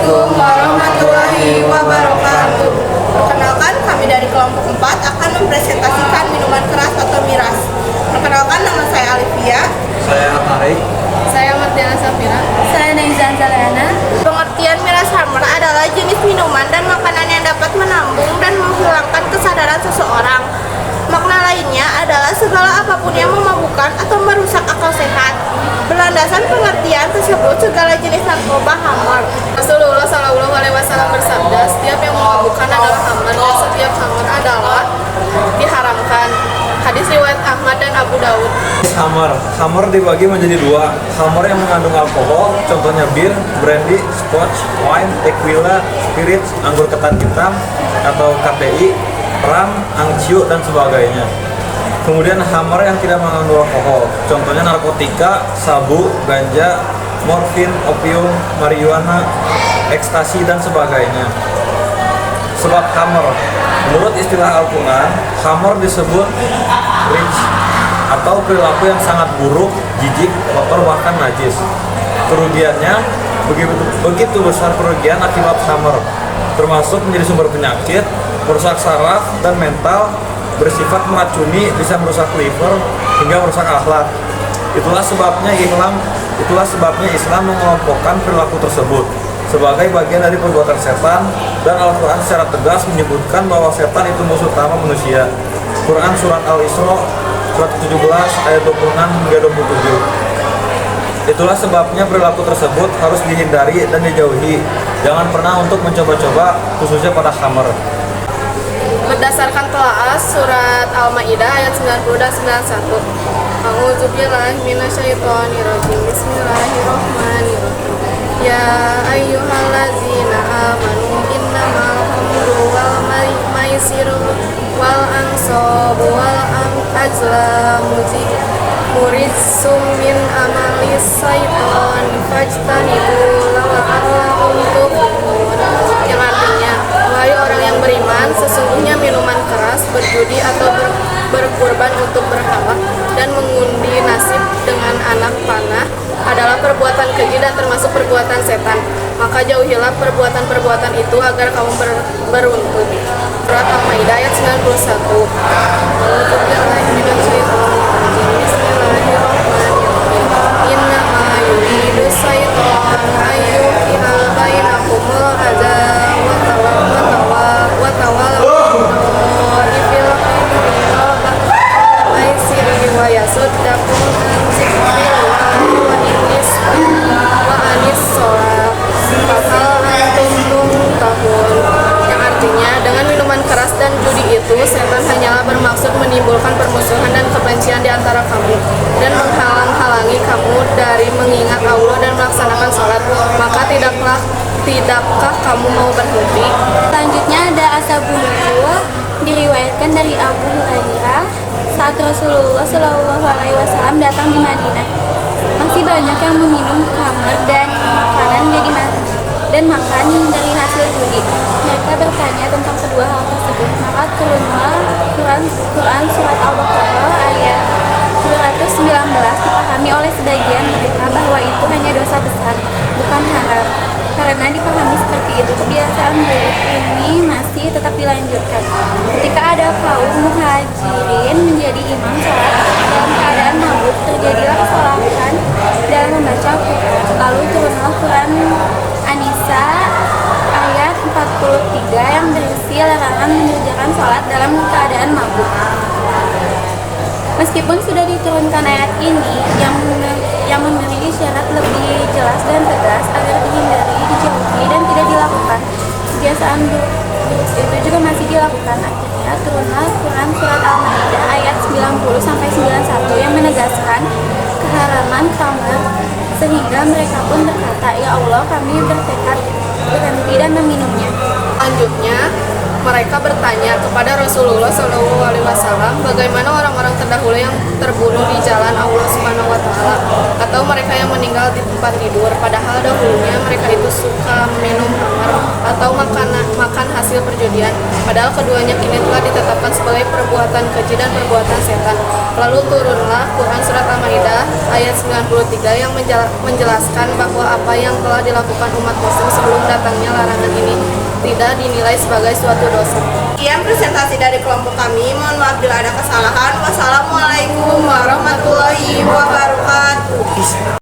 Assalamualaikum warahmatullahi wabarakatuh. Perkenalkan, kami dari kelompok 4 akan mempresentasikan minuman keras atau miras. Perkenalkan, nama saya Alivia. Saya Tarik. Saya Martiana Safira. Saya Neizan Zaliana. Pengertian miras hammer adalah jenis minuman dan makanan yang dapat menambung dan menghilangkan kesadaran seseorang. Makna lainnya adalah segala apapun yang memabukkan atau merusak akal sehat. Berlandasan pengertian tersebut, segala jenis narkoba hammer. Rasulullah Shallallahu Alaihi Wasallam bersabda, setiap yang memabukkan adalah hammer dan setiap hammer adalah diharamkan. Hadis riwayat Ahmad dan Abu Daud. Hammer dibagi menjadi dua. Hammer yang mengandung alkohol, contohnya bir, brandy, scotch, wine, tequila, spirits, anggur ketan hitam atau KTI, ram, angciu dan sebagainya. Kemudian hammer yang tidak mengandung alkohol, contohnya narkotika, sabu, ganja, morfin, opium, marijuana, ekstasi dan sebagainya. Sebab hammer, menurut istilah Al-Quran, hammer disebut rich atau perilaku yang sangat buruk, jijik, kotor, bahkan najis. Kerugiannya begitu besar kerugian akibat hammer, termasuk menjadi sumber penyakit, merusak saraf dan mental, bersifat meracuni, bisa merusak liver hingga merusak akhlak. Itulah sebabnya Islam mengelompokkan perilaku tersebut sebagai bagian dari perbuatan setan, dan Al-Quran secara tegas menyebutkan bahwa setan itu musuh utama manusia. Quran surat Al-Isra surat 17 ayat 26 hingga 27. Itulah sebabnya perilaku tersebut harus dihindari dan dijauhi. Jangan pernah untuk mencoba-coba, khususnya pada khamr. Berdasarkan telaah surat Al-Maidah ayat 90 dan 91. A'udzubillahi minasyaitonirrajim. Bismillahirrahmanirrahim. Ya ayyuhallazina amanu innamal khamru wal maisiru wal ansabu wal azlamu murijsum min amalis syaiton fajtanibu la'allakum tuflihun. Yang artinya, wahai orang yang beriman, sesungguhnya minuman keras, berjudi atau berkurban untuk berhala dan mengundi nasib dengan anak panah adalah perbuatan keji dan termasuk perbuatan setan. Maka jauhilah perbuatan-perbuatan itu agar kamu beruntung. Surat Al-Maidah ayat 91. Bismillahirrahmanirrahim. Innama yuridu syaitan ayyuhil bainakumul adawata wa tawaifil maisiri wa yasuddakum an zikrillahi wa anis sholat fahal antum muntahun. Yang artinya, dengan minuman keras dan judi itu, setan hanyalah bermaksud menimbulkan permusuhan dan kebencian di antara kamu dan menghalang-halangi kamu dari mengingat Allah dan melaksanakan sholat. Maka tidakkah kamu mau berhenti? Selanjutnya ada Ashabun Nujum, diriwayatkan dari Abu Hurairah saat Rasulullah Shallallahu Alaihi Wasallam datang di Madinah. Masih banyak yang meminum khamr dan makanan dan makan dari hasil judi. Mereka bertanya tentang kedua hal tersebut. Maka turunlah Quran surat Al-Baqarah ayat 219 dipahami oleh sebagian mereka bahwa itu hanya dosa besar, bukan haram. Karena dipahami seperti itu, kebiasaan buruk ini masih tetap dilanjutkan. Ketika ada kaum muhajirin menjadi imam sholat dalam keadaan mabuk, terjadilah kesalahan dalam membaca Quran. Lalu turunlah Quran An-Nisa ayat 43 yang berisi larangan mengerjakan sholat dalam keadaan mabuk. Meskipun sudah diturunkan ayat ini yang memberi syarat lebih jelas dan tegas agar dihindari, dijauhi, dan tidak dilakukan, kebiasaan buruk itu juga masih dilakukan. Akhirnya turunlah Quran surat Al-Maidah ayat 90-91 yang menegaskan keharaman khamr, sehingga mereka pun berkata, ya Allah, kami bertekad berhenti dan meminumnya. Selanjutnya, mereka bertanya kepada Rasulullah SAW, bagaimana orang-orang terdahulu yang terbunuh di jalan Allah Subhanahu Wa Taala, atau mereka yang meninggal di tempat tidur, padahal dahulunya mereka itu suka minum khamr. atau makan hasil perjudian, padahal keduanya kini telah ditetapkan sebagai perbuatan keji dan perbuatan setan. Lalu turunlah Quran Surat Al-Maidah ayat 93 yang menjelaskan bahwa apa yang telah dilakukan umat muslim sebelum datangnya larangan ini tidak dinilai sebagai suatu dosa. Sekian presentasi dari kelompok kami. Mohon maaf bila ada kesalahan. Wassalamualaikum